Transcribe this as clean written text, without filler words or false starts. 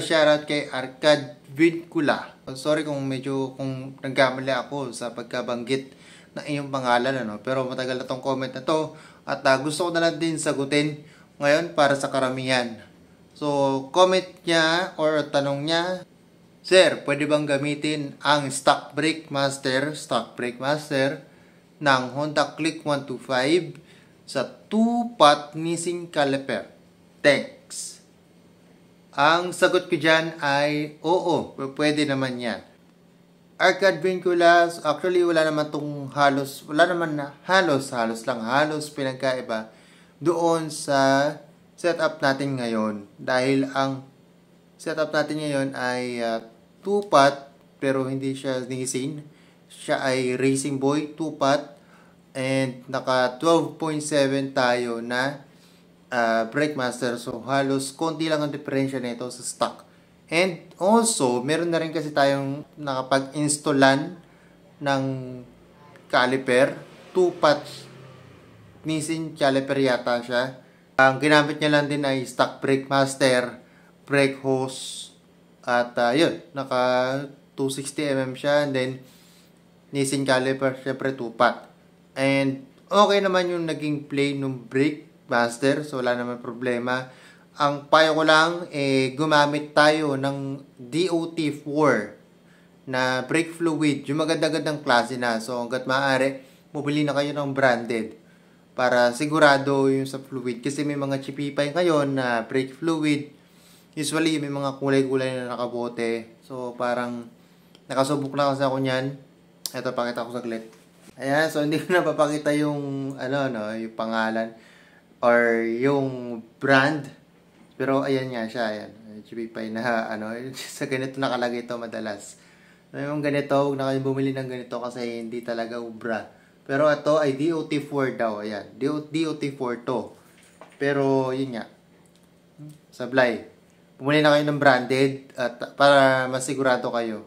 Shoutout kay Arcad Vincula. Sorry kung kung nagkamali ako sa pagkabanggit ng iyong pangalan, ano? Pero matagal na tong comment na to at gusto ko na lang din sagutin ngayon para sa karamihan. So, comment niya or tanong niya, Sir, pwede bang gamitin ang stock brake master ng Honda Click 125 sa 2-pot missing caliper? Thanks. Ang sagot ko dyan ay oo, pwede naman yan. Arcade Vincula, actually wala naman halos pinagkaiba doon sa setup natin ngayon. Dahil ang setup natin ngayon ay 2-pot pero hindi siya nissin. Siya ay Racing Boy 2-pot and naka 12.7 tayo na brake master. So halos konti lang ang diferensya nito sa stock. And also, meron na rin kasi tayong nakapag-installan ng caliper. 2-pot Nissin caliper yata siya. Ang ginamit niya lang din ay stock brake master, brake hose, at yun, naka 260mm siya. And then, Nissin caliper, syempre 2-pot. And okay naman yung naging play ng brake master, so wala naman problema. Ang payo ko lang, gumamit tayo ng DOT4 na brake fluid, yung maganda-gandang klase na. So hanggat maaari, bumili na kayo ng branded para sigurado yung sa fluid. Kasi may mga chipipay ngayon na brake fluid, usually may mga kulay-kulay na nakabote. So parang nakasubok na kasi ako nyan. Ito, pakita ko saglit. Ayan, so hindi ko na papakita yung yung pangalan or yung brand. Pero ayan nga siya, ayan. Chipipay na sa ganito nakalagay ito madalas. Yung ganito, huwag na kayong bumili ng ganito kasi hindi talaga ubra. Pero ito ay DOT4 daw, ayan. DOT4 to. Pero yun nga, sablay. Bumili na kayo ng branded at para masigurado kayo.